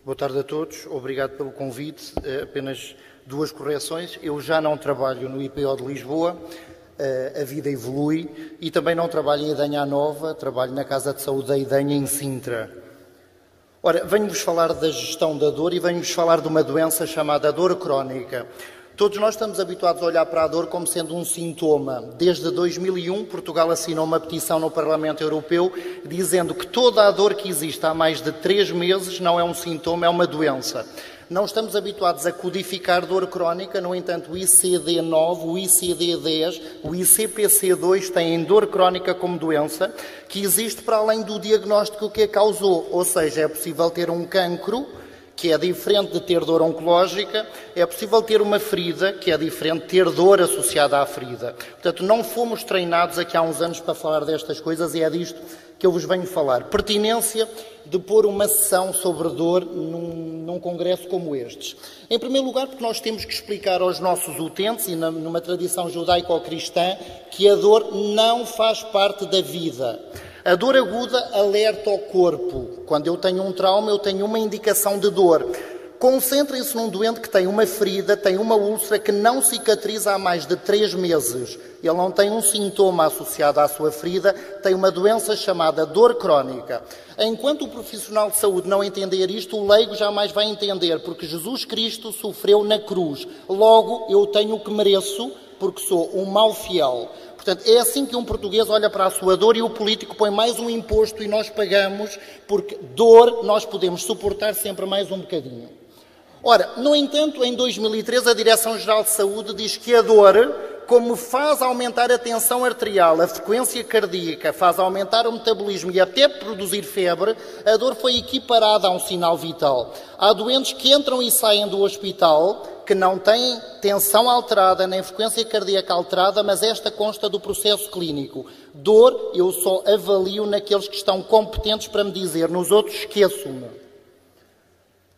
Boa tarde a todos, obrigado pelo convite. Apenas duas correções. Eu já não trabalho no IPO de Lisboa, a vida evolui, e também não trabalho em Idanha Nova, trabalho na Casa de Saúde da Idanha em Sintra. Ora, venho-vos falar da gestão da dor e venho-vos falar de uma doença chamada dor crónica. Todos nós estamos habituados a olhar para a dor como sendo um sintoma. Desde 2001, Portugal assinou uma petição no Parlamento Europeu dizendo que toda a dor que existe há mais de 3 meses não é um sintoma, é uma doença. Não estamos habituados a codificar dor crónica, no entanto, o ICD-9, o ICD-10, o ICPC-2 têm dor crónica como doença, que existe para além do diagnóstico que a causou. Ou seja, é possível ter um cancro, que é diferente de ter dor oncológica, é possível ter uma ferida, que é diferente de ter dor associada à ferida. Portanto, não fomos treinados aqui há uns anos para falar destas coisas e é disto que eu vos venho falar. Pertinência de pôr uma sessão sobre dor num congresso como estes. Em primeiro lugar, porque nós temos que explicar aos nossos utentes, e numa tradição judaico-cristã, que a dor não faz parte da vida. A dor aguda alerta ao corpo. Quando eu tenho um trauma, eu tenho uma indicação de dor. Concentrem-se num doente que tem uma ferida, tem uma úlcera que não cicatriza há mais de 3 meses. Ele não tem um sintoma associado à sua ferida, tem uma doença chamada dor crónica. Enquanto o profissional de saúde não entender isto, o leigo jamais vai entender, porque Jesus Cristo sofreu na cruz. Logo, eu tenho o que mereço, porque sou um mau fiel. Portanto, é assim que um português olha para a sua dor e o político põe mais um imposto e nós pagamos, porque dor nós podemos suportar sempre mais um bocadinho. Ora, no entanto, em 2013 a Direção-Geral de Saúde diz que a dor, como faz aumentar a tensão arterial, a frequência cardíaca, faz aumentar o metabolismo e até produzir febre, a dor foi equiparada a um sinal vital. Há doentes que entram e saem do hospital que não têm tensão alterada nem frequência cardíaca alterada, mas esta consta do processo clínico. Dor eu só avalio naqueles que estão competentes para me dizer, nos outros esqueço-me.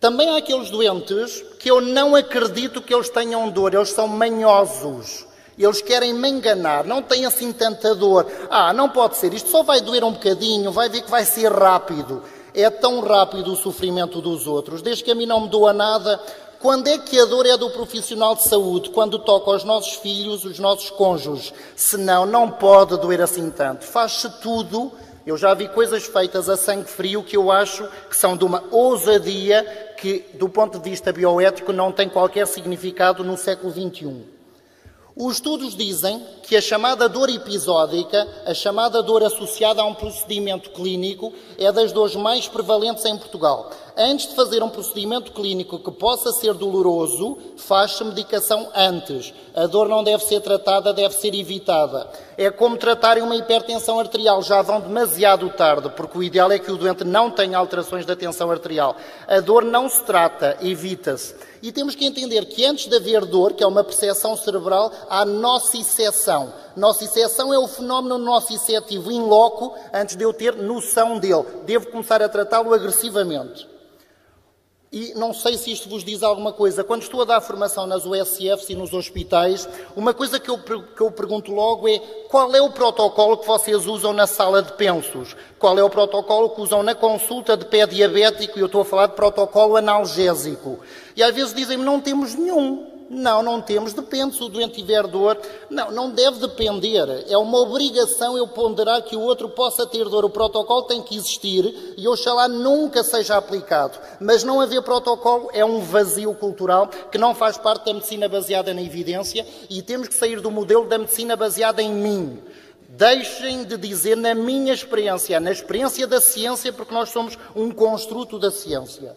Também há aqueles doentes que eu não acredito que eles tenham dor, eles são manhosos. Eles querem me enganar, não têm assim tanta dor. Não pode ser, isto só vai doer um bocadinho, vai ver que vai ser rápido. É tão rápido o sofrimento dos outros, desde que a mim não me doa nada. Quando é que a dor é do profissional de saúde? Quando toca aos nossos filhos, os nossos cônjuges. Senão, não pode doer assim tanto. Faz-se tudo. Eu já vi coisas feitas a sangue frio que eu acho que são de uma ousadia que, do ponto de vista bioético, não tem qualquer significado no século XXI. Os estudos dizem que a chamada dor episódica, a chamada dor associada a um procedimento clínico, é das dores mais prevalentes em Portugal. Antes de fazer um procedimento clínico que possa ser doloroso, faz-se medicação antes. A dor não deve ser tratada, deve ser evitada. É como tratarem uma hipertensão arterial, já vão demasiado tarde, porque o ideal é que o doente não tenha alterações da tensão arterial. A dor não se trata, evita-se. E temos que entender que antes de haver dor, que é uma percepção cerebral, há nocicepção. Nocicepção é o fenómeno nocicetivo in loco, antes de eu ter noção dele. Devo começar a tratá-lo agressivamente. E não sei se isto vos diz alguma coisa. Quando estou a dar formação nas USFs e nos hospitais, uma coisa que eu pergunto logo é qual é o protocolo que vocês usam na sala de pensos? Qual é o protocolo que usam na consulta de pé diabético? E eu estou a falar de protocolo analgésico. E às vezes dizem-me, não temos nenhum. Não temos, depende se o doente tiver dor. Não deve depender. É uma obrigação eu ponderar que o outro possa ter dor. O protocolo tem que existir e oxalá nunca seja aplicado. Mas não haver protocolo é um vazio cultural que não faz parte da medicina baseada na evidência e temos que sair do modelo da medicina baseada em mim. Deixem de dizer na minha experiência, na experiência da ciência, porque nós somos um construto da ciência.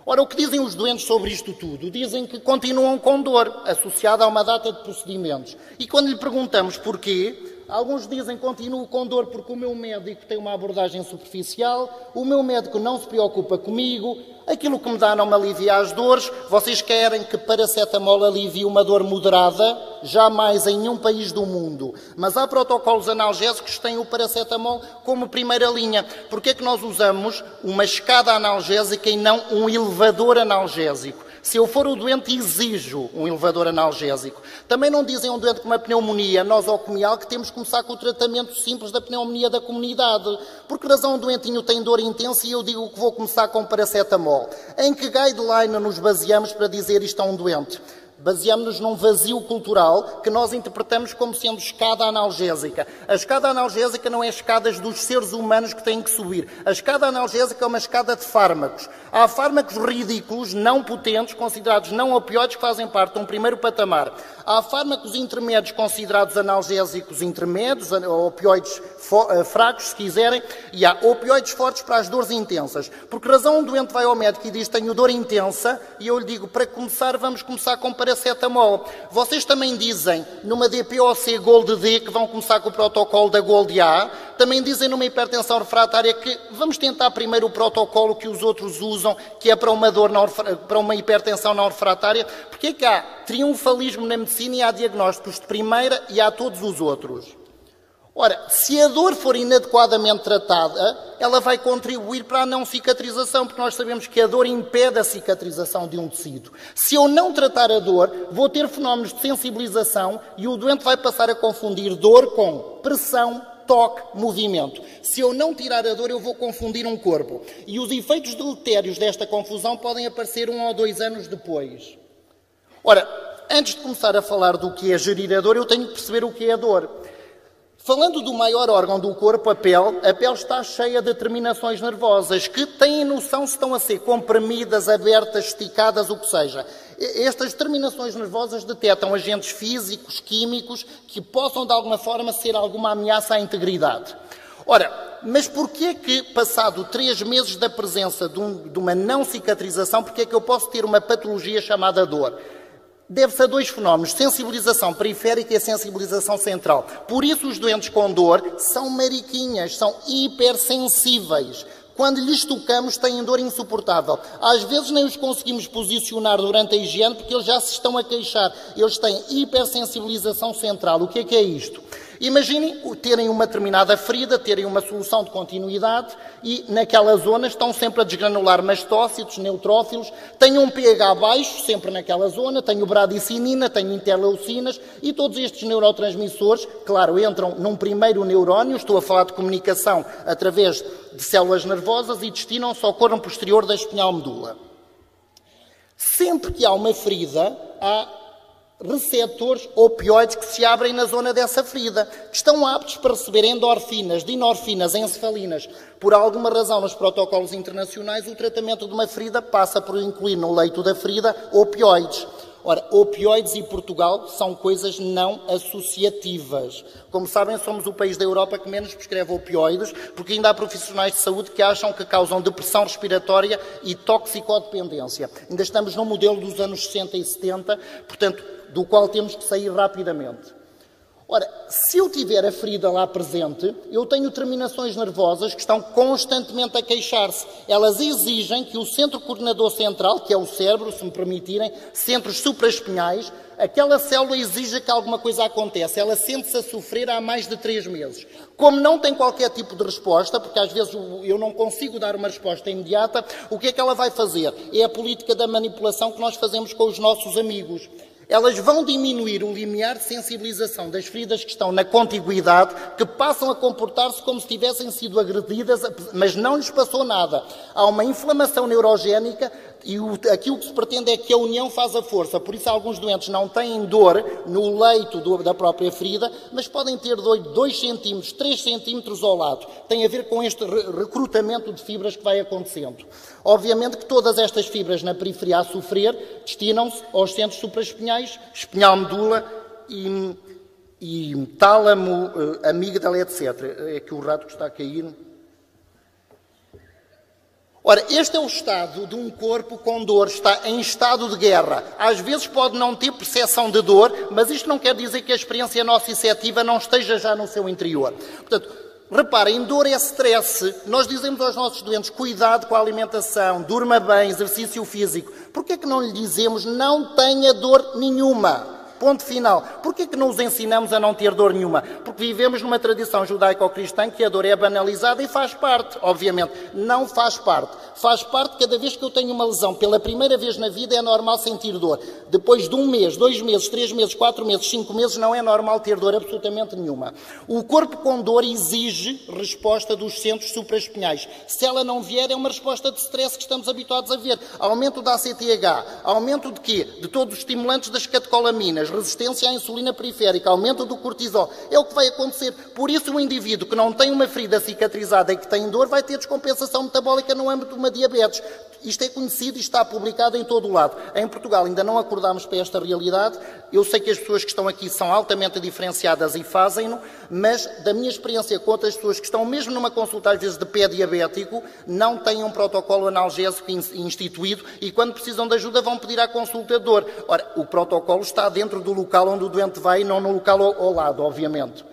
Ora, o que dizem os doentes sobre isto tudo? Dizem que continuam com dor, associada a uma data de procedimentos. E quando lhe perguntamos porquê, alguns dizem que continuo com dor porque o meu médico tem uma abordagem superficial, o meu médico não se preocupa comigo, aquilo que me dá não me alivia as dores, vocês querem que paracetamol alivie uma dor moderada? Jamais em nenhum país do mundo. Mas há protocolos analgésicos que têm o paracetamol como primeira linha. Porquê é que nós usamos uma escada analgésica e não um elevador analgésico? Se eu for o doente, exijo um elevador analgésico. Também não dizem a um doente com uma pneumonia nosocomial que temos que começar com o tratamento simples da pneumonia da comunidade. Por que razão o doentinho tem dor intensa e eu digo que vou começar com paracetamol? Em que guideline nos baseamos para dizer isto a um doente? Baseamos-nos num vazio cultural que nós interpretamos como sendo escada analgésica. A escada analgésica não é escadas dos seres humanos que têm que subir. A escada analgésica é uma escada de fármacos. Há fármacos ridículos, não potentes, considerados não opioides, que fazem parte de um primeiro patamar. Há fármacos intermédios considerados analgésicos intermédios, opioides fracos, se quiserem, e há opioides fortes para as dores intensas. Por que razão um doente vai ao médico e diz tenho dor intensa, e eu lhe digo, para começar, vamos começar com paracetamol. Vocês também dizem, numa DPOC Gold D, que vão começar com o protocolo da Gold A, também dizem numa hipertensão refratária que vamos tentar primeiro o protocolo que os outros usam, que é para uma hipertensão não refratária, porque é que há triunfalismo na medicina e há diagnósticos de primeira e há todos os outros. Ora, se a dor for inadequadamente tratada, ela vai contribuir para a não cicatrização, porque nós sabemos que a dor impede a cicatrização de um tecido. Se eu não tratar a dor, vou ter fenómenos de sensibilização e o doente vai passar a confundir dor com pressão, toque, movimento. Se eu não tirar a dor, eu vou confundir um corpo. E os efeitos deletérios desta confusão podem aparecer 1 ou 2 anos depois. Ora, antes de começar a falar do que é gerir a dor, eu tenho que perceber o que é a dor. Falando do maior órgão do corpo, a pele está cheia de terminações nervosas que têm noção se estão a ser comprimidas, abertas, esticadas, o que seja. Estas terminações nervosas detectam agentes físicos, químicos, que possam de alguma forma ser alguma ameaça à integridade. Ora, mas porquê que, passado 3 meses da presença de uma não cicatrização, porquê que eu posso ter uma patologia chamada dor? Deve-se a 2 fenómenos, sensibilização periférica e a sensibilização central. Por isso os doentes com dor são mariquinhas, são hipersensíveis. Quando lhes tocamos têm dor insuportável. Às vezes nem os conseguimos posicionar durante a higiene porque eles já se estão a queixar. Eles têm hipersensibilização central. O que é isto? Imaginem terem uma determinada ferida, terem uma solução de continuidade e naquela zona estão sempre a desgranular mastócitos, neutrófilos, têm um pH baixo, sempre naquela zona, têm bradicinina, têm interleucinas e todos estes neurotransmissores, claro, entram num primeiro neurónio, estou a falar de comunicação através de células nervosas e destinam-se ao corno posterior da espinhal medula. Sempre que há uma ferida, há receptores opioides que se abrem na zona dessa ferida, que estão aptos para receber endorfinas, dinorfinas, encefalinas. Por alguma razão, nos protocolos internacionais, o tratamento de uma ferida passa por incluir no leito da ferida opioides. Ora, opioides e Portugal são coisas não associativas. Como sabem, somos o país da Europa que menos prescreve opioides, porque ainda há profissionais de saúde que acham que causam depressão respiratória e toxicodependência. Ainda estamos num modelo dos anos 60 e 70, portanto, do qual temos que sair rapidamente. Ora, se eu tiver a ferida lá presente, eu tenho terminações nervosas que estão constantemente a queixar-se. Elas exigem que o centro coordenador central, que é o cérebro, se me permitirem, centros supraespinhais, aquela célula exija que alguma coisa aconteça. Ela sente-se a sofrer há mais de 3 meses. Como não tem qualquer tipo de resposta, porque às vezes eu não consigo dar uma resposta imediata, o que é que ela vai fazer? É a política da manipulação que nós fazemos com os nossos amigos. Elas vão diminuir o limiar de sensibilização das feridas que estão na contiguidade, que passam a comportar-se como se tivessem sido agredidas, mas não lhes passou nada. Há uma inflamação neurogénica e aquilo que se pretende é que a união faz a força. Por isso alguns doentes não têm dor no leito da própria ferida, mas podem ter dor de 2 centímetros, 3 centímetros ao lado. Tem a ver com este recrutamento de fibras que vai acontecendo. Obviamente que todas estas fibras na periferia a sofrer destinam-se aos centros supraespinhais, espinhal medula e tálamo, amígdala, etc. É que o rato que está a cair. Ora, este é o estado de um corpo com dor, está em estado de guerra. Às vezes pode não ter percepção de dor, mas isto não quer dizer que a experiência nociceptiva não esteja já no seu interior. Portanto, reparem, dor é stress. Nós dizemos aos nossos doentes, cuidado com a alimentação, durma bem, exercício físico. Por que é que não lhe dizemos, não tenha dor nenhuma? Ponto final. Porquê que não os ensinamos a não ter dor nenhuma? Porque vivemos numa tradição judaico-cristã que a dor é banalizada e faz parte, obviamente. Não faz parte. Faz parte cada vez que eu tenho uma lesão. Pela primeira vez na vida é normal sentir dor. Depois de 1 mês, 2 meses, 3 meses, 4 meses, 5 meses, não é normal ter dor absolutamente nenhuma. O corpo com dor exige resposta dos centros supraespinhais. Se ela não vier, é uma resposta de stress que estamos habituados a ver. Aumento da ACTH, aumento de quê? De todos os estimulantes das catecolaminas, resistência à insulina periférica, aumento do cortisol. É o que vai acontecer. Por isso, o indivíduo que não tem uma ferida cicatrizada e que tem dor vai ter descompensação metabólica no âmbito de uma diabetes. Isto é conhecido e está publicado em todo o lado. Em Portugal ainda não acordámos para esta realidade. Eu sei que as pessoas que estão aqui são altamente diferenciadas e fazem-no, mas da minha experiência com outras pessoas que estão mesmo numa consulta às vezes de pé diabético, não têm um protocolo analgésico instituído e quando precisam de ajuda vão pedir à consulta de dor. Ora, o protocolo está dentro do local onde o doente vai e não no local ao lado, obviamente.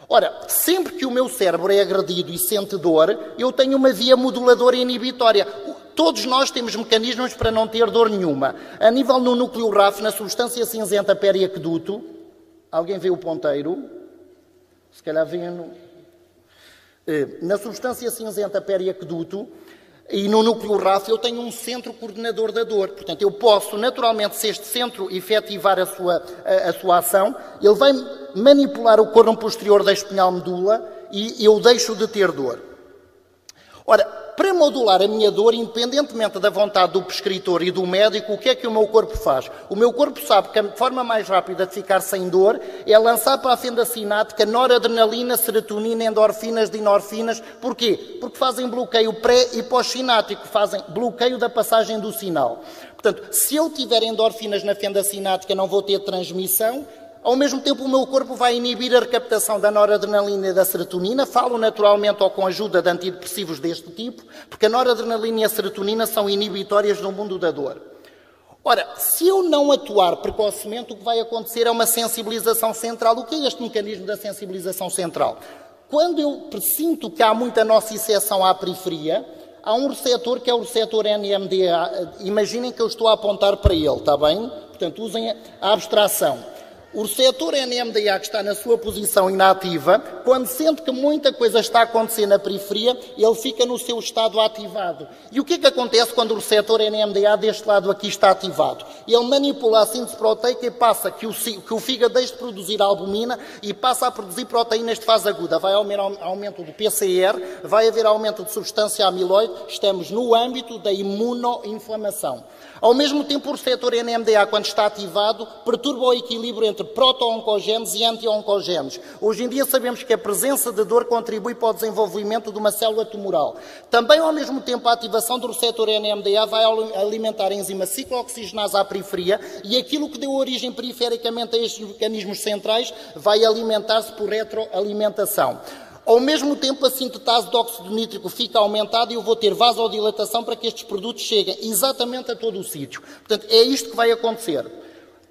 Ora, sempre que o meu cérebro é agredido e sente dor, eu tenho uma via moduladora e inibitória. Todos nós temos mecanismos para não ter dor nenhuma. A nível no núcleo RAF, na substância cinzenta periaqueduto, alguém vê o ponteiro? Se calhar vê na substância cinzenta periaqueduto e no núcleo RAF eu tenho um centro coordenador da dor. Portanto, eu posso naturalmente, se este centro efetivar a sua ação, ele vai manipular o cordão posterior da espinhal medula e eu deixo de ter dor. Ora, para modular a minha dor, independentemente da vontade do prescritor e do médico, o que é que o meu corpo faz? O meu corpo sabe que a forma mais rápida de ficar sem dor é lançar para a fenda sináptica noradrenalina, serotonina, endorfinas, dinorfinas. Porquê? Porque fazem bloqueio pré e pós-sináptico, fazem bloqueio da passagem do sinal. Portanto, se eu tiver endorfinas na fenda sináptica, não vou ter transmissão. Ao mesmo tempo, o meu corpo vai inibir a recaptação da noradrenalina e da serotonina. Falo naturalmente ou com a ajuda de antidepressivos deste tipo, porque a noradrenalina e a serotonina são inibitórias no mundo da dor. Ora, se eu não atuar precocemente, o que vai acontecer é uma sensibilização central. O que é este mecanismo da sensibilização central? Quando eu presinto que há muita nocicepção à periferia, há um receptor que é o receptor NMDA. Imaginem que eu estou a apontar para ele, está bem? Portanto, usem a abstração. O receptor NMDA, que está na sua posição inativa, quando sente que muita coisa está a acontecer na periferia, ele fica no seu estado ativado. E o que é que acontece quando o receptor NMDA deste lado aqui está ativado? Ele manipula a síntese proteica e passa que o fígado deixe de produzir albumina e passa a produzir proteínas de fase aguda. Vai haver aumento do PCR, vai haver aumento de substância amiloide. Estamos no âmbito da imunoinflamação. Ao mesmo tempo, o receptor NMDA, quando está ativado, perturba o equilíbrio entre proto-oncogenes e anti-oncogenes. Hoje em dia sabemos que a presença de dor contribui para o desenvolvimento de uma célula tumoral. Também, ao mesmo tempo, a ativação do receptor NMDA vai alimentar a enzima ciclooxigenase à periferia e aquilo que deu origem perifericamente a estes mecanismos centrais vai alimentar-se por retroalimentação. Ao mesmo tempo, a sintetase de óxido nítrico fica aumentada e eu vou ter vasodilatação para que estes produtos cheguem exatamente a todo o sítio. Portanto, é isto que vai acontecer.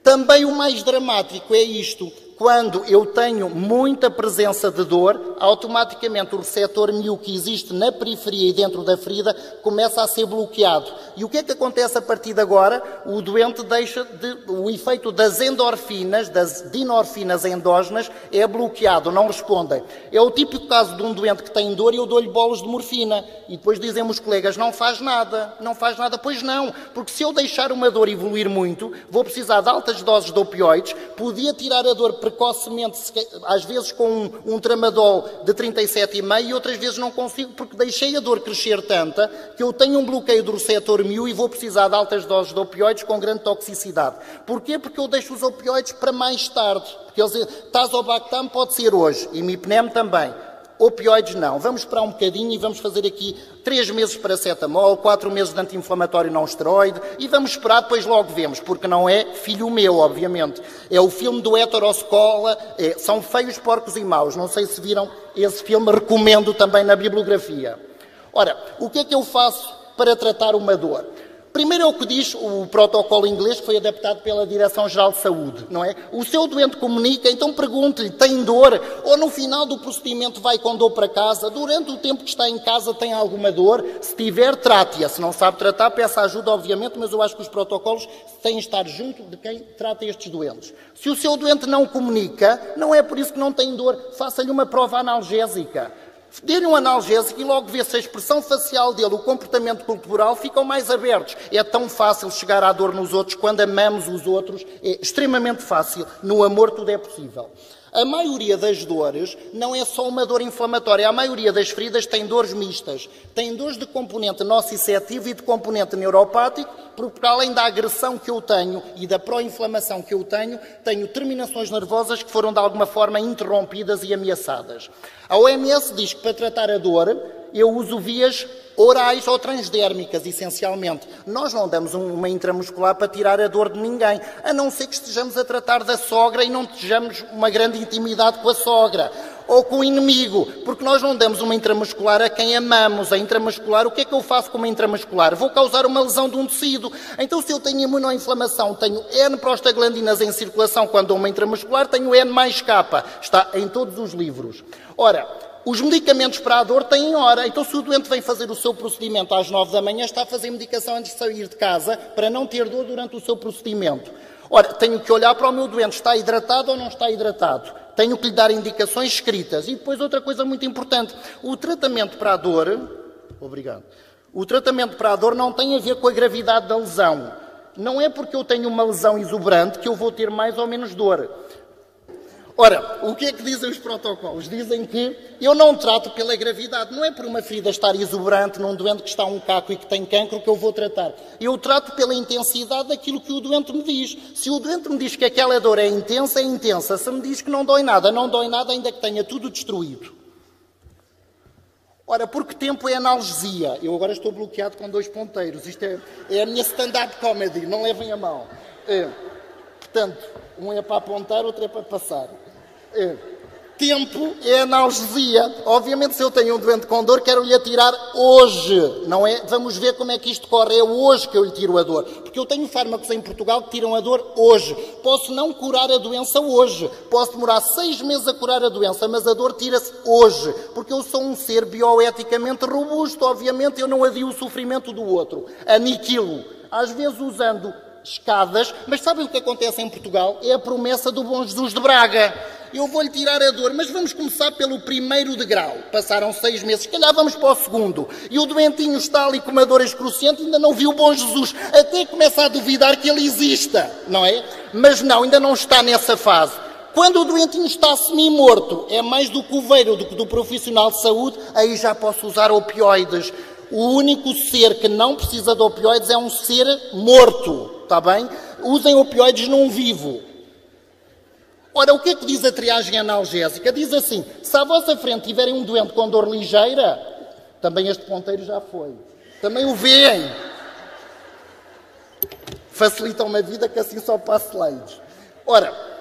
Também o mais dramático é isto. Quando eu tenho muita presença de dor, automaticamente o receptor μ que existe na periferia e dentro da ferida começa a ser bloqueado. E o que é que acontece a partir de agora? O doente deixa o efeito das endorfinas, das dinorfinas endógenas, é bloqueado, não respondem. É o típico caso de um doente que tem dor e eu dou-lhe bolos de morfina. E depois dizem os colegas, não faz nada. Não faz nada. Pois não, porque se eu deixar uma dor evoluir muito, vou precisar de altas doses de opioides, podia tirar a dor precocemente, às vezes com um tramadol de 37,5 e outras vezes não consigo porque deixei a dor crescer tanta que eu tenho um bloqueio do receptor μ e vou precisar de altas doses de opioides com grande toxicidade. Porquê? Porque eu deixo os opioides para mais tarde. Porque eles dizem, tazobactam pode ser hoje, imipnem também. Opioides não. Vamos esperar um bocadinho e vamos fazer aqui 3 meses de paracetamol, 4 meses de anti-inflamatório não esteroide e vamos esperar, depois logo vemos, porque não é filho meu, obviamente. É o filme do Heteroscola, são feios, porcos e maus. Não sei se viram esse filme, recomendo também na bibliografia. Ora, o que é que eu faço para tratar uma dor? Primeiro é o que diz o protocolo inglês que foi adaptado pela Direção-Geral de Saúde, não é? O seu doente comunica, então pergunte-lhe, tem dor? Ou no final do procedimento vai com dor para casa? Durante o tempo que está em casa tem alguma dor? Se tiver, trate-a. Se não sabe tratar, peça ajuda, obviamente, mas eu acho que os protocolos têm de estar junto de quem trata estes doentes. Se o seu doente não comunica, não é por isso que não tem dor, faça-lhe uma prova analgésica. Dê-lhe um analgésico e logo vê se a expressão facial dele, o comportamento corporal ficam mais abertos. É tão fácil chegar à dor nos outros quando amamos os outros. É extremamente fácil. No amor tudo é possível. A maioria das dores não é só uma dor inflamatória. A maioria das feridas tem dores mistas. Tem dores de componente nociceptivo e de componente neuropático, porque além da agressão que eu tenho e da pró-inflamação que eu tenho terminações nervosas que foram de alguma forma interrompidas e ameaçadas. A OMS diz que para tratar a dor eu uso vias orais ou transdérmicas, essencialmente. Nós não damos uma intramuscular para tirar a dor de ninguém, a não ser que estejamos a tratar da sogra e não estejamos uma grande intimidade com a sogra. Ou com o inimigo, porque nós não damos uma intramuscular a quem amamos. A intramuscular, o que é que eu faço com uma intramuscular? Vou causar uma lesão de um tecido. Então, se eu tenho imunoinflamação, tenho N prostaglandinas em circulação quando dou uma intramuscular, tenho N mais K. Está em todos os livros. Ora, os medicamentos para a dor têm hora. Então, se o doente vem fazer o seu procedimento às 9 da manhã, está a fazer medicação antes de sair de casa para não ter dor durante o seu procedimento. Ora, tenho que olhar para o meu doente, está hidratado ou não está hidratado? Tenho que lhe dar indicações escritas. E depois outra coisa muito importante, o tratamento para a dor... Obrigado. O tratamento para a dor não tem a ver com a gravidade da lesão. Não é porque eu tenho uma lesão exuberante que eu vou ter mais ou menos dor. Ora, o que é que dizem os protocolos? Dizem que eu não trato pela gravidade. Não é por uma ferida estar exuberante num doente que está a um caco e que tem cancro que eu vou tratar. Eu trato pela intensidade daquilo que o doente me diz. Se o doente me diz que aquela dor é intensa, é intensa. Se me diz que não dói nada, não dói nada, ainda que tenha tudo destruído. Ora, por que tempo é analgesia? Eu agora estou bloqueado com 2 ponteiros. Isto é a minha stand-up comedy, não levem a mal. Portanto, um é para apontar, outro é para passar. Tempo é analgesia. Obviamente, se eu tenho um doente com dor, quero-lhe atirar hoje. Não é? Vamos ver como é que isto corre. É hoje que eu lhe tiro a dor. Porque eu tenho fármacos em Portugal que tiram a dor hoje. Posso não curar a doença hoje. Posso demorar 6 meses a curar a doença, mas a dor tira-se hoje. Porque eu sou um ser bioeticamente robusto. Obviamente, eu não adio o sofrimento do outro. Aniquilo. Às vezes usando escadas, mas sabem o que acontece em Portugal? É a promessa do Bom Jesus de Braga. Eu vou-lhe tirar a dor, mas vamos começar pelo 1º degrau. Passaram 6 meses, se calhar vamos para o 2º. E o doentinho está ali com uma dor excruciante e ainda não viu o Bom Jesus. Até começa a duvidar que ele exista, não é? Mas não, ainda não está nessa fase. Quando o doentinho está semi-morto, é mais do coveiro do que do profissional de saúde, aí já posso usar opioides. O único ser que não precisa de opioides é um ser morto, está bem? Usem opioides num vivo. Ora, o que é que diz a triagem analgésica? Diz assim, se à vossa frente tiverem um doente com dor ligeira, também este ponteiro já foi. Também o veem. Facilitam-me a vida que assim só passo leis. Ora,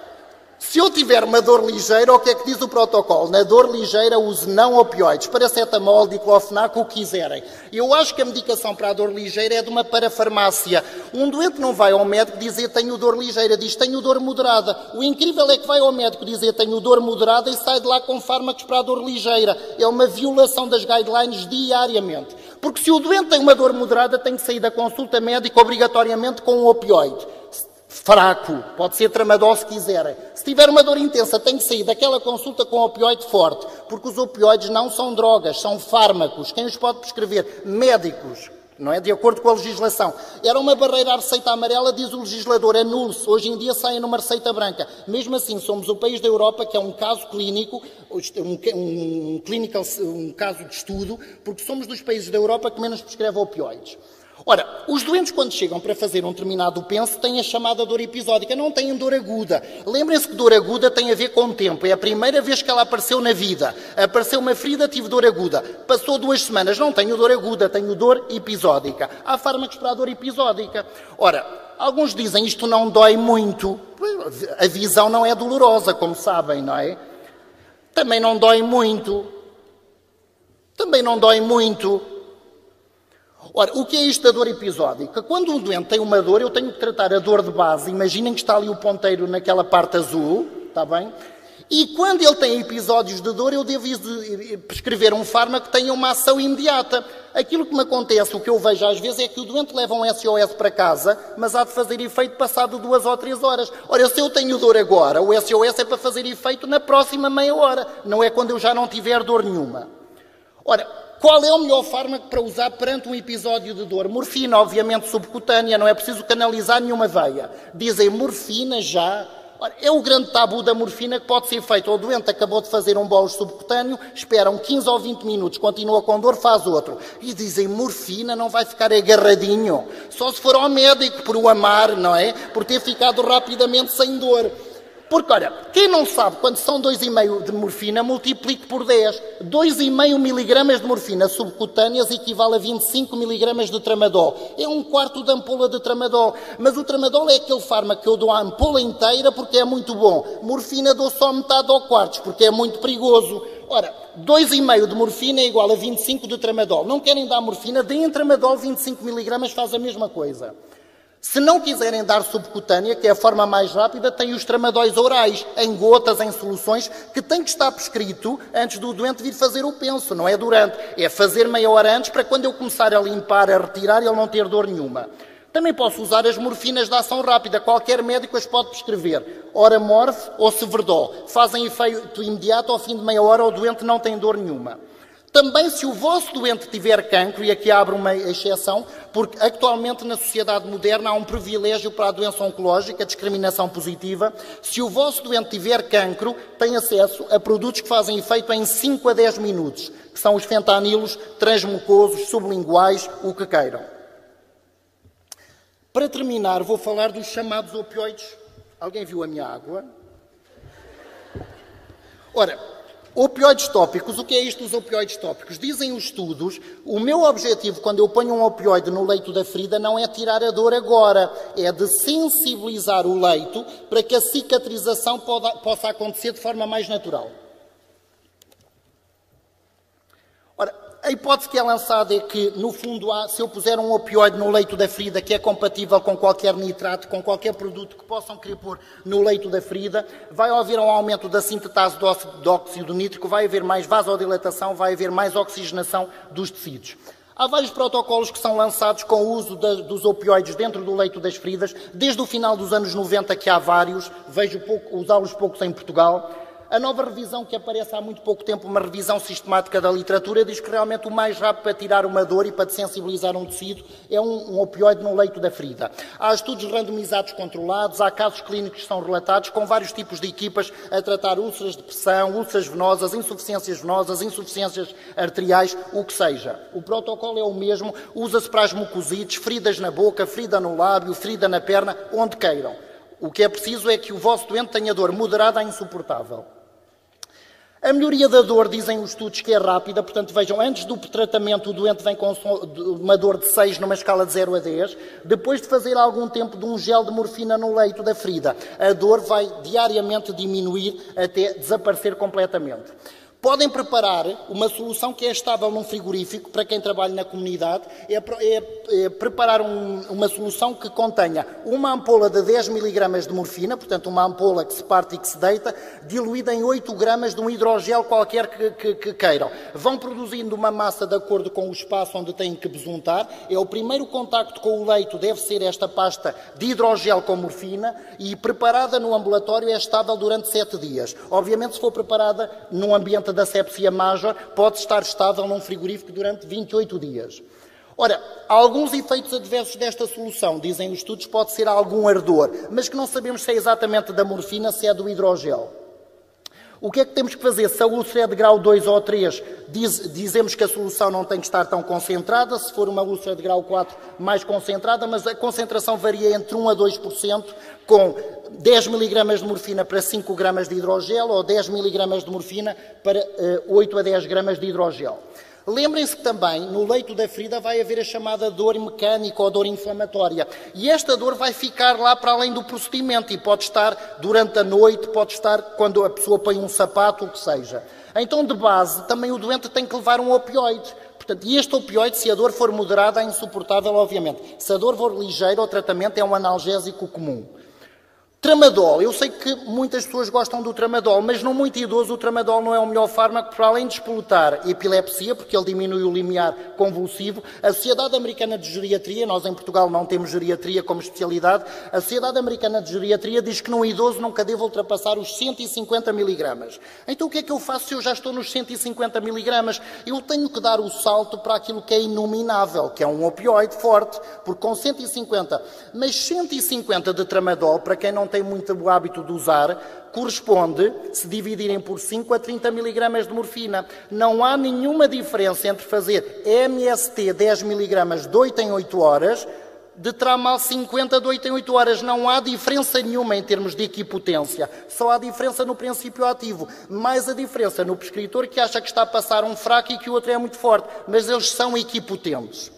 se eu tiver uma dor ligeira, o que é que diz o protocolo? Na dor ligeira, use não opioides, paracetamol, diclofenac, o que quiserem. Eu acho que a medicação para a dor ligeira é de uma parafarmácia. Um doente não vai ao médico dizer tenho dor ligeira, diz tenho dor moderada. O incrível é que vai ao médico dizer tenho dor moderada e sai de lá com fármacos para a dor ligeira. É uma violação das guidelines diariamente. Porque se o doente tem uma dor moderada, tem que sair da consulta médica obrigatoriamente com um opioide. Fraco, pode ser tramadol se quiserem. Se tiver uma dor intensa, tem que sair daquela consulta com opioide forte, porque os opioides não são drogas, são fármacos. Quem os pode prescrever? Médicos, não é? De acordo com a legislação. Era uma barreira à receita amarela, diz o legislador, anule-se. Hoje em dia saem numa receita branca. Mesmo assim, somos o país da Europa que é um caso clínico, um caso de estudo, porque somos dos países da Europa que menos prescreve opioides. Ora, os doentes quando chegam para fazer um determinado penso têm a chamada dor episódica, não têm dor aguda. Lembrem-se que dor aguda tem a ver com o tempo, é a primeira vez que ela apareceu na vida. Apareceu uma ferida, tive dor aguda. Passou 2 semanas, não tenho dor aguda, tenho dor episódica. Há fármacos para a dor episódica. Ora, alguns dizem isto não dói muito. A visão não é dolorosa, como sabem, não é? Também não dói muito. Também não dói muito. Ora, o que é isto da dor episódica? Quando um doente tem uma dor, eu tenho que tratar a dor de base. Imaginem que está ali o ponteiro naquela parte azul, está bem? E quando ele tem episódios de dor, eu devo prescrever um fármaco que tenha uma ação imediata. Aquilo que me acontece, o que eu vejo às vezes, é que o doente leva um SOS para casa, mas há de fazer efeito passado 2 ou 3 horas. Ora, se eu tenho dor agora, o SOS é para fazer efeito na próxima meia hora. Não é quando eu já não tiver dor nenhuma. Ora, qual é o melhor fármaco para usar perante um episódio de dor? Morfina, obviamente subcutânea, não é preciso canalizar nenhuma veia. Dizem morfina já. Ora, é o grande tabu da morfina que pode ser feito. O doente acabou de fazer um bolus subcutâneo, esperam 15 ou 20 minutos, continua com dor, faz outro. E dizem, morfina não vai ficar agarradinho. Só se for ao médico por o amar, não é? Por ter ficado rapidamente sem dor. Porque, olha, quem não sabe, quando são 2,5 de morfina, multiplique por 10. 2,5 miligramas de morfina subcutâneas equivale a 25 miligramas de tramadol. É 1/4 da ampola de tramadol. Mas o tramadol é aquele fármaco que eu dou a ampola inteira porque é muito bom. Morfina dou só metade ou quartos porque é muito perigoso. Ora, 2,5 de morfina é igual a 25 de tramadol. Não querem dar morfina? Deem tramadol 25 miligramas, faz a mesma coisa. Se não quiserem dar subcutânea, que é a forma mais rápida, tem os tramadóis orais, em gotas, em soluções, que tem que estar prescrito antes do doente vir fazer o penso, não é durante. É fazer meia hora antes, para quando eu começar a limpar, a retirar, ele não ter dor nenhuma. Também posso usar as morfinas de ação rápida. Qualquer médico as pode prescrever. Oramorf ou Severdol. Fazem efeito imediato, ao fim de meia hora o doente não tem dor nenhuma. Também, se o vosso doente tiver cancro, e aqui abro uma exceção, porque atualmente na sociedade moderna há um privilégio para a doença oncológica, a discriminação positiva. Se o vosso doente tiver cancro, tem acesso a produtos que fazem efeito em 5 a 10 minutos, que são os fentanilos, transmucosos, sublinguais, o que queiram. Para terminar, vou falar dos chamados opioides. Alguém viu a minha água? Ora, opioides tópicos, o que é isto dos opioides tópicos? Dizem os estudos, o meu objetivo quando eu ponho um opioide no leito da ferida não é tirar a dor agora, é de sensibilizar o leito para que a cicatrização possa acontecer de forma mais natural. Ora, a hipótese que é lançada é que, no fundo, se eu puser um opioide no leito da ferida que é compatível com qualquer nitrato, com qualquer produto que possam querer pôr no leito da ferida, vai haver um aumento da sintetase de óxido nítrico, vai haver mais vasodilatação, vai haver mais oxigenação dos tecidos. Há vários protocolos que são lançados com o uso dos opioides dentro do leito das feridas, desde o final dos anos 90 que há vários, vejo usá-los poucos em Portugal. A nova revisão que aparece há muito pouco tempo, uma revisão sistemática da literatura, diz que realmente o mais rápido para tirar uma dor e para desensibilizar um tecido é um opioide no leito da ferida. Há estudos randomizados controlados, há casos clínicos que são relatados com vários tipos de equipas a tratar úlceras de pressão, úlceras venosas, insuficiências arteriais, o que seja. O protocolo é o mesmo, usa-se para as mucosites, feridas na boca, ferida no lábio, ferida na perna, onde queiram. O que é preciso é que o vosso doente tenha dor moderada a insuportável. A melhoria da dor, dizem os estudos, que é rápida, portanto, vejam, antes do tratamento o doente vem com uma dor de 6 numa escala de 0 a 10, depois de fazer algum tempo de um gel de morfina no leito da ferida, a dor vai diariamente diminuir até desaparecer completamente. Podem preparar uma solução que é estável num frigorífico, para quem trabalha na comunidade, é preparar uma solução que contenha uma ampola de 10 mg de morfina, portanto uma ampola que se parte e que se deita, diluída em 8 gramas de um hidrogel qualquer que queiram. Vão produzindo uma massa de acordo com o espaço onde têm que besuntar. É o primeiro contacto com o leito, deve ser esta pasta de hidrogel com morfina, e preparada no ambulatório é estável durante 7 dias. Obviamente, se for preparada num ambiente da sepsia major, pode estar estável num frigorífico durante 28 dias. Ora, alguns efeitos adversos desta solução, dizem os estudos, pode ser algum ardor, mas que não sabemos se é exatamente da morfina, se é do hidrogel. O que é que temos que fazer? Se a úlcera é de grau 2 ou 3, dizemos que a solução não tem que estar tão concentrada. Se for uma úlcera de grau 4, mais concentrada, mas a concentração varia entre 1 a 2%, com 10 mg de morfina para 5 gramas de hidrogel, ou 10 mg de morfina para 8 a 10 gramas de hidrogel. Lembrem-se que também, no leito da ferida, vai haver a chamada dor mecânica ou dor inflamatória. E esta dor vai ficar lá para além do procedimento e pode estar durante a noite, pode estar quando a pessoa põe um sapato, o que seja. Então, de base, também o doente tem que levar um opioide, Portanto, e este opioide, se a dor for moderada, é insuportável, obviamente. Se a dor for ligeira, o tratamento é um analgésico comum. Tramadol, eu sei que muitas pessoas gostam do tramadol, mas no muito idoso o tramadol não é o melhor fármaco para além de explotar epilepsia, porque ele diminui o limiar convulsivo. A Sociedade Americana de Geriatria, nós em Portugal não temos geriatria como especialidade, a Sociedade Americana de Geriatria diz que num idoso nunca deve ultrapassar os 150 miligramas. Então o que é que eu faço se eu já estou nos 150 miligramas? Eu tenho que dar o salto para aquilo que é inominável, que é um opioide forte, porque com 150, mas 150 de tramadol, para quem não tem muito hábito de usar, corresponde, se dividirem por 5, a 30 miligramas de morfina. Não há nenhuma diferença entre fazer MST 10 miligramas de 8 em 8 horas, de Tramal 50 de 8 em 8 horas. Não há diferença nenhuma em termos de equipotência. Só há diferença no princípio ativo. Mais a diferença no prescritor, que acha que está a passar um fraco e que o outro é muito forte. Mas eles são equipotentes.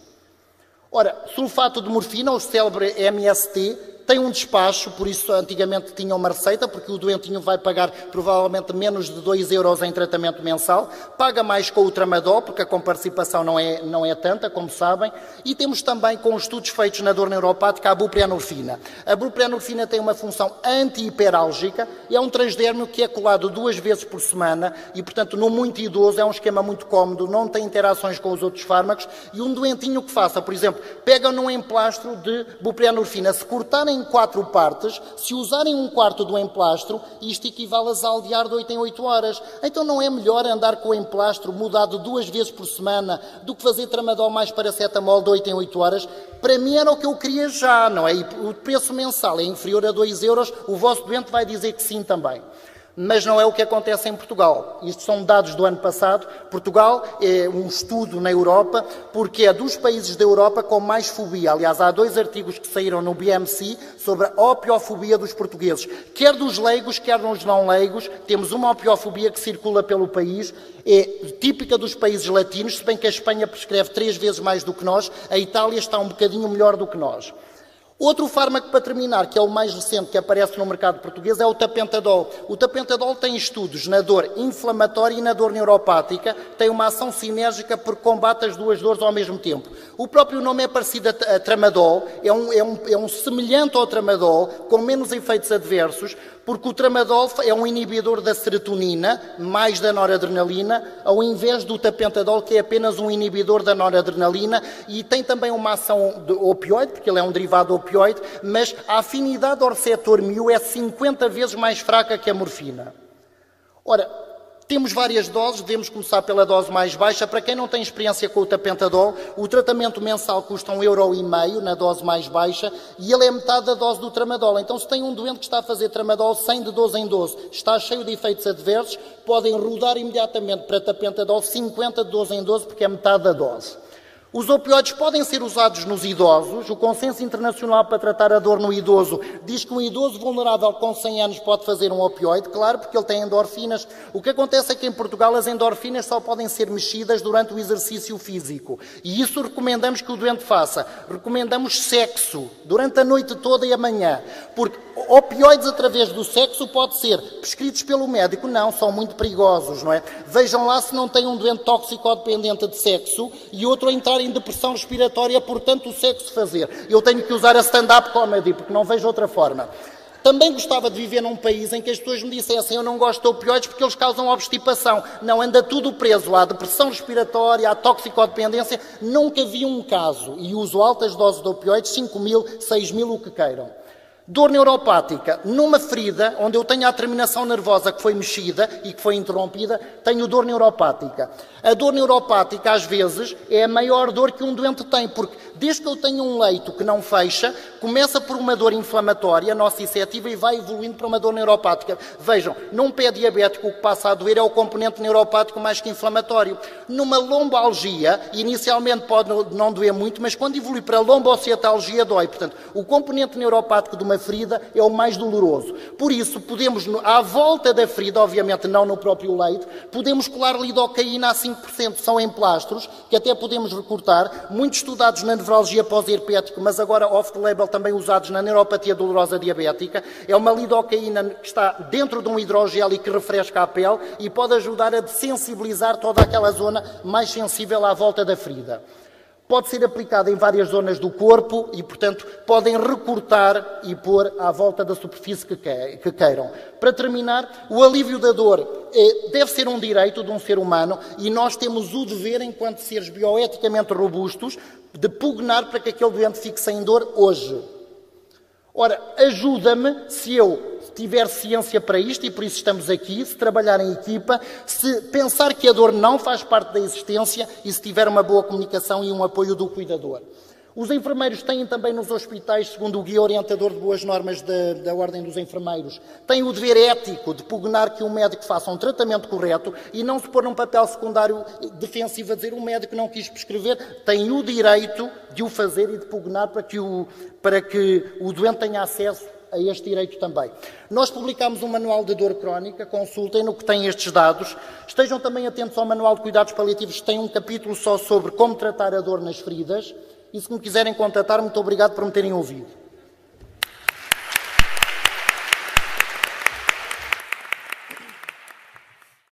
Ora, sulfato de morfina, o célebre MST, tem um despacho, por isso antigamente tinha uma receita, porque o doentinho vai pagar provavelmente menos de 2 euros em tratamento mensal, paga mais com o tramadol, porque a comparticipação não é tanta, como sabem, e temos também, com estudos feitos na dor neuropática, a buprenorfina. A buprenorfina tem uma função anti-hiperálgica, é um transdérmio que é colado 2 vezes por semana, e portanto no muito idoso é um esquema muito cómodo, não tem interações com os outros fármacos, e um doentinho que faça, por exemplo, pega num emplastro de buprenorfina, se cortarem em 4 partes, se usarem 1/4 do emplastro, isto equivale a zaldear de 8 em 8 horas. Então não é melhor andar com o emplastro mudado 2 vezes por semana do que fazer tramadol mais paracetamol de 8 em 8 horas? Para mim era o que eu queria já, não é? E o preço mensal é inferior a 2 euros, o vosso doente vai dizer que sim também. Mas não é o que acontece em Portugal. Isto são dados do ano passado. Portugal é um estudo na Europa, porque é dos países da Europa com mais fobia. Aliás, há 2 artigos que saíram no BMC sobre a opiofobia dos portugueses. Quer dos leigos, quer dos não leigos, temos uma opiofobia que circula pelo país. É típica dos países latinos, se bem que a Espanha prescreve 3 vezes mais do que nós, a Itália está um bocadinho melhor do que nós. Outro fármaco para terminar, que é o mais recente que aparece no mercado português, é o tapentadol. O tapentadol tem estudos na dor inflamatória e na dor neuropática, tem uma ação sinérgica porque combate as 2 dores ao mesmo tempo. O próprio nome é parecido a tramadol, é um semelhante ao tramadol, com menos efeitos adversos, porque o tramadol é um inibidor da serotonina, mais da noradrenalina, ao invés do tapentadol, que é apenas um inibidor da noradrenalina, e tem também uma ação de opioide, porque ele é um derivado opioide, mas a afinidade ao receptor mu é 50 vezes mais fraca que a morfina. Ora, temos várias doses, devemos começar pela dose mais baixa. Para quem não tem experiência com o tapentadol, o tratamento mensal custa 1,5 € na dose mais baixa e ele é metade da dose do tramadol. Então, se tem um doente que está a fazer tramadol 100 de 12 em 12, está cheio de efeitos adversos, podem rodar imediatamente para tapentadol 50 de 12 em 12, porque é metade da dose. Os opioides podem ser usados nos idosos. O Consenso Internacional para tratar a dor no idoso diz que um idoso vulnerável com 100 anos pode fazer um opioide, claro, porque ele tem endorfinas. O que acontece é que em Portugal as endorfinas só podem ser mexidas durante o exercício físico. E isso recomendamos que o doente faça. Recomendamos sexo durante a noite toda e a manhã. Porque opioides através do sexo pode ser prescritos pelo médico. Não, são muito perigosos, não é? Vejam lá se não tem um doente toxicodependente de sexo e outro a entrar em depressão respiratória por tanto o sexo fazer. Eu tenho que usar a stand-up comedy, porque não vejo outra forma. Também gostava de viver num país em que as pessoas me dissessem: eu não gosto de opioides porque eles causam obstipação. Não, anda tudo preso à depressão respiratória, à toxicodependência. Nunca vi um caso, e uso altas doses de opioides, 5.000, 6.000, o que queiram. Dor neuropática, numa ferida onde eu tenho a terminação nervosa que foi mexida e que foi interrompida, tenho dor neuropática. A dor neuropática, às vezes, é a maior dor que um doente tem, porque desde que eu tenho um leito que não fecha, começa por uma dor inflamatória, nociceptiva, e vai evoluindo para uma dor neuropática. Vejam, num pé diabético o que passa a doer é o componente neuropático mais que inflamatório. Numa lombalgia, inicialmente pode não doer muito, mas quando evolui para lombociatalgia dói. Portanto, o componente neuropático de uma ferida é o mais doloroso. Por isso, podemos, à volta da ferida, obviamente não no próprio leito, podemos colar lidocaína a 5%, são emplastros, que até podemos recortar, muito estudados na antinefralgia pós-herpético, mas agora off-the-label também usados na neuropatia dolorosa diabética. É uma lidocaína que está dentro de um hidrogel e que refresca a pele e pode ajudar a desensibilizar toda aquela zona mais sensível à volta da ferida. Pode ser aplicada em várias zonas do corpo e, portanto, podem recortar e pôr à volta da superfície que queiram. Para terminar, o alívio da dor deve ser um direito de um ser humano e nós temos o dever, enquanto seres bioeticamente robustos, de pugnar para que aquele doente fique sem dor hoje. Ora, ajuda-me se eu tiver ciência para isto, e por isso estamos aqui, se trabalhar em equipa, se pensar que a dor não faz parte da existência e se tiver uma boa comunicação e um apoio do cuidador. Os enfermeiros têm também nos hospitais, segundo o guia orientador de boas normas da Ordem dos Enfermeiros, têm o dever ético de pugnar que um médico faça um tratamento correto e não se pôr num papel secundário defensivo a dizer o médico não quis prescrever, tem o direito de o fazer e de pugnar para que o doente tenha acesso a este direito também. Nós publicamos um manual de dor crónica, consultem-no que tem estes dados. Estejam também atentos ao manual de cuidados paliativos, que tem um capítulo só sobre como tratar a dor nas feridas. E se me quiserem contatar, muito obrigado por me terem ouvido.